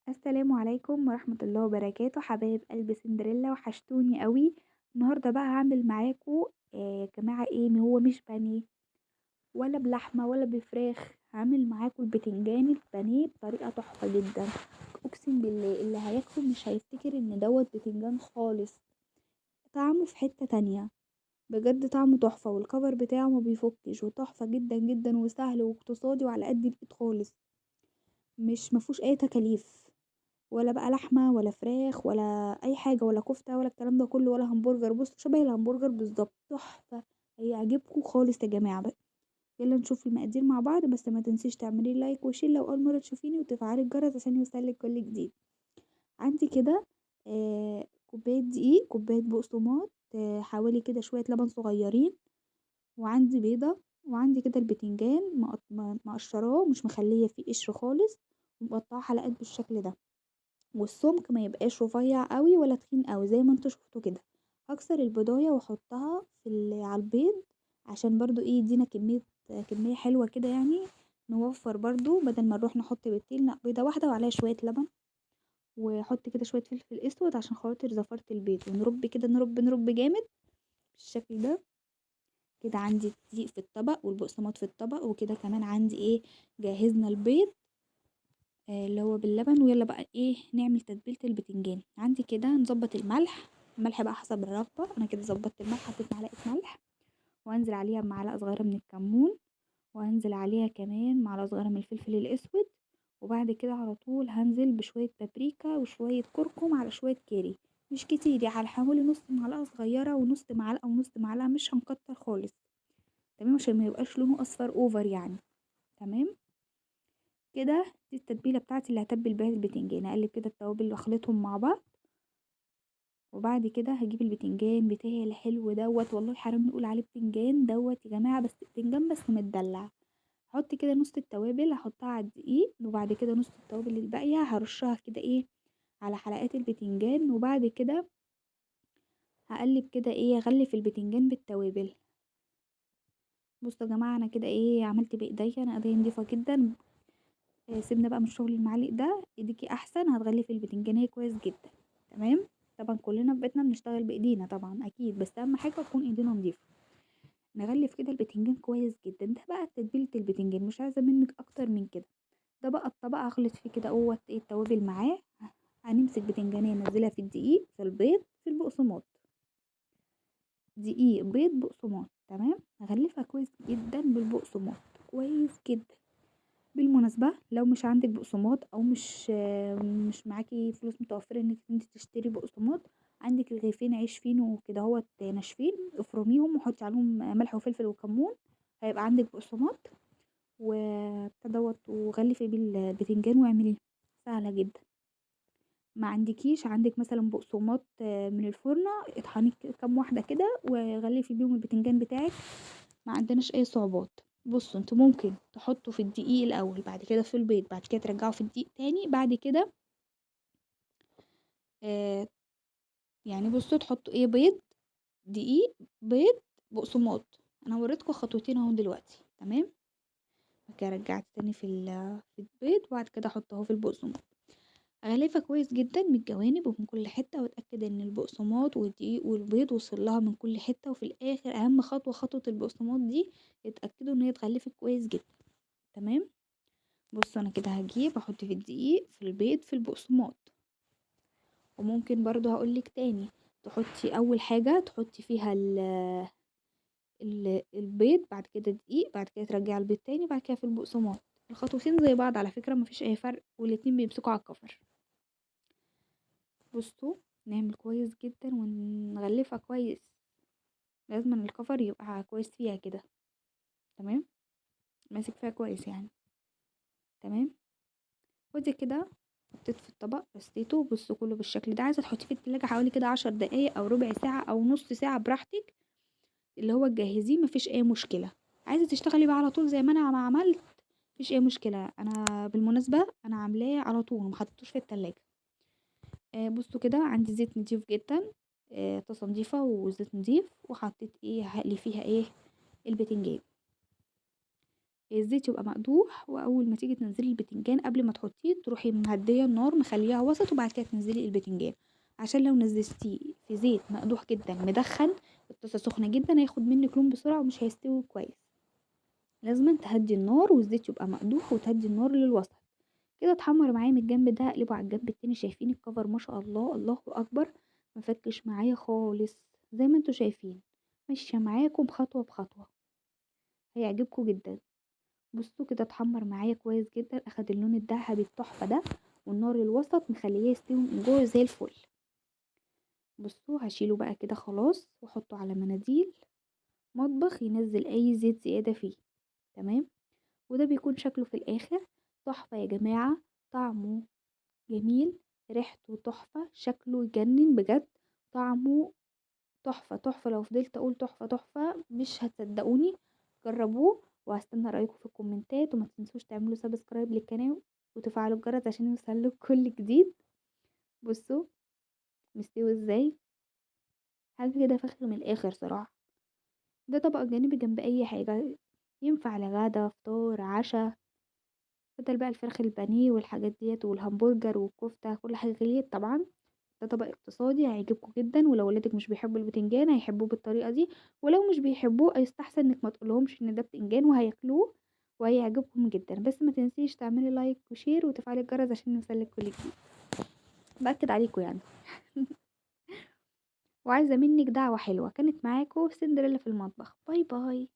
السلام عليكم ورحمة الله وبركاته، حبايب قلب سندريلا وحشتوني قوي. النهارده بقى هعمل معاكم جماعة ايه، هو مش بانيه ولا بلحمة ولا بفراخ. هعمل معاكم البتنجان البانيه بطريقة تحفة جدا. اقسم بالله اللي هياكله مش هيفتكر ان دوت بتنجان خالص. طعمه في حتة تانية، بجد طعمه تحفة، والكفر بتاعه ما بيفكش، وتحفة جدا جدا وسهل واقتصادي وعلى قد الايد خالص. مش مفهوش اي تكاليف، ولا بقى لحمة ولا فراخ ولا أي حاجة ولا كفتة ولا الكلام ده كله ولا همبرجر. بص شبه الهمبرجر بالظبط، تحفة. هيعجبكم خالص يا جماعة بقى. يلا نشوف المقادير مع بعض، بس ما تنسيش تعملي لايك وشير لو أول مرة تشوفيني، وتفعلي الجرس عشان يوصلك كل جديد. عندي كده كوباية دقيق، كوباية بقسماط، حوالي كده شوية لبن صغيرين، وعندي بيضة، وعندي كده البتنجان مقشراه مش مخلية فيه قشر خالص، ومقطعاه حلقات بالشكل ده. والسمك ما يبقاش رفيع قوي ولا تخين قوي زي ما انتوا شفتوا كده. هكسر البضاية واحطها على البيض، عشان برضو ايه يدينا كمية حلوة كده يعني. نوفر برضو بدل ما نروح نحط بيضتين، لا بيضة واحدة وعليها شوية لبن، واحط كده شوية فلفل اسود عشان خاطر زفارة البيض، ونرب كده نرب نرب جامد بالشكل ده. كده عندي الدقيق في الطبق والبقسماط في الطبق، وكده كمان عندي ايه، جهزنا البيض اللي هو باللبن. ويلا بقى ايه نعمل تتبيلة البتنجان. عندي كده نظبط الملح بقى حسب الرغبة. انا كده ظبطت الملح، حطيت معلقة ملح، وهنزل عليها بمعلقة صغيرة من الكمون، وهنزل عليها كمان معلقة صغيرة من الفلفل الاسود. وبعد كده على طول هنزل بشوية بابريكا وشوية كركم على شوية كاري، مش كتير يعني، حوالي نص معلقة صغيرة ونص معلقة ونص معلقة، مش هنكتر خالص. تمام عشان ما يبقاش لونه اصفر اوفر يعني. تمام كده. دي التتبيله بتاعتي اللي هتبل بيها البتنجان. اقلب كده التوابل واخلطهم مع بعض، وبعد كده هجيب البتنجان بتاعي الحلو دوت. والله حرام نقول عليه بتنجان دوت يا جماعه، بس بتنجان بس متدلع. هحط كده نص التوابل، هحطها على الدقيق، وبعد كده نص التوابل الباقيه هرشها كده ايه على حلقات البتنجان. وبعد كده هقلب كده ايه، اغلف البتنجان بالتوابل. بصوا يا جماعه انا كده ايه عملت بايديا، انا ايديا نضيفه جدا. سيبنا بقى من شغل المعالق ده، ايديكي احسن هتغلفي البتنجانية كويس جدا. تمام. طبعا كلنا في بيتنا بنشتغل بايدينا طبعا اكيد، بس اهم حاجه تكون ايدينا نظيفه. نغلف كده البتنجان كويس جدا. ده بقى تتبيله البتنجان، مش عايزه منك اكتر من كده. ده بقى الطبق هخلط فيه كده اهوت ايه التوابل معاه. هنمسك بتنجانية ننزلها في الدقيق في البيض في البقسماط. دقيق بيض بقسماط. تمام. هغلفها كويس جدا بالبقسماط، كويس جدا. بالمناسبة لو مش عندك بقسماط، او مش معاكي فلوس متوفرة انك انت تشتري بقسماط، عندك رغيفين عيش فينو كده هوت ناشفين، افرميهم وحطي عليهم ملح وفلفل وكمون، هيبقى عندك بقسماط. دوت وغلفي بيه البتنجان واعمليه، سهلة جدا. ما عندك مثلا بقسماط من الفرنة، اطحني كام واحدة كده وغلفي بيهم البتنجان بتاعك، ما عندناش اي صعوبات. بصوا انتوا ممكن تحطوا في الدقيق الاول، بعد كده في البيض، بعد كده ترجعوا في الدقيق تاني، بعد كده آه يعني بصوا تحطوا ايه، بيض، دقيق، بيض، بقسماط. انا وريتكم خطوتين اهو دلوقتي. تمام. بعد كده رجعت تاني في البيض، وبعد كده احطه في البقسماط. اغلفها كويس جدا من الجوانب ومن كل حته، واتاكد ان البقسماط والدقيق والبيض وصل لها من كل حته. وفي الاخر اهم خطوه، خطوه البقسماط دي، اتاكدوا ان هي اتغلفت كويس جدا. تمام. بص انا كده هجيب احط في الدقيق في البيض في البقسماط. وممكن برضو هقولك تاني، تحطي اول حاجة تحطي فيها البيض، بعد كده دقيق، بعد كده ترجعي البيض تاني، بعد كده في البقسماط. الخطوتين زي بعض على فكرة، مفيش اي فرق، والاتنين بيمسكوا على الكفر. بصوا نعمل كويس جدا ونغلفها كويس، لازم ان الكفر يبقى كويس فيها كده. تمام. ماسك فيها كويس يعني. تمام. ودي كده حطيت في الطبق رصيته. بصوا كله بالشكل ده. عايزه تحطيه في التلاجة حوالي كده 10 دقايق او ربع ساعه او نص ساعه براحتك، اللي هو تجهزيه مفيش اي مشكله. عايزه تشتغلي بقى على طول زي ما انا ما عملت، مفيش اي مشكله. انا بالمناسبه انا عاملاه على طول ومحطتوش في التلاجة. بصوا كده عندي زيت نضيف جدا، طاسه نضيفه وزيت نضيف، وحطيت ايه هقلي فيها ايه، البتنجان. الزيت يبقى مقدوح، وأول ما تيجي تنزّلي البتنجان قبل ما تحطيه تروحي مهدية النار مخلّياها وسط، وبعد كده تنزّلي البتنجان، عشان لو نزّلتيه في زيت مقدوح جدًا مدخّن، الطاسة سخنة جدًا هياخد منِّك لون بسرعة ومش هيستوي كويس. لازمًا تهدّي النار والزيت يبقى مقدوح وتهدّي النار للوسط. كده اتحمّر معايا من الجنب ده هاقلبه على الجنب التاني. شايفين الcover ما شاء الله، الله أكبر، ما فكِّش معايا خالص، زي ما أنتم شايفين، ماشية معاكم خطوة بخطوة، هيعجبكم جدًا. بُصّوا كده اتحمّر معايا كويس جدًا، أخد اللون الدهبي التحفة ده، والنار الوسط مخلّياه يستوي من جوّه زي الفل. بُصّوا هاشيله بقى كده خلاص واحطه على مناديل مطبخ ينزّل أي زيت زيادة فيه، تمام؟ وده بيكون شكله في الآخر تحفة يا جماعة، طعمه جميل، ريحته تحفة، شكله يجنن بجد، طعمه تحفة، تحفة. لو فضلت أقول تحفة، تحفة مش هتصدقوني. جربوه وهستنى رأيكم في الكومنتات، وما تنسوش تعملوا سبسكرايب للقناة وتفعلوا الجرس عشان يوصلكوا كل جديد. بصوا مستوي ازاي، حاجة كده فخر من الآخر صراحة. ده طبق جانبي جنب أي حاجة، ينفع لغدا فطار عشا، بدل بقى الفراخ البانيه والحاجات ديت والهمبرجر والكفتة كل حاجة غليت طبعا. ده طبق اقتصادي هيعجبكم جدا، ولو ولادك مش بيحبوا البتنجان هيحبوه بالطريقة دي، ولو مش بيحبوه يستحسن انك ما تقولهمش ان ده بتنجان وهياكلوه وهيعجبكم جدا. بس ما تنسيش تعملي لايك وشير وتفعلي الجرس عشان يوصلك كل جديد، بأكد عليكم يعني. وعايزة منك دعوة حلوة. كانت معاكم سندريلا في المطبخ. باي باي.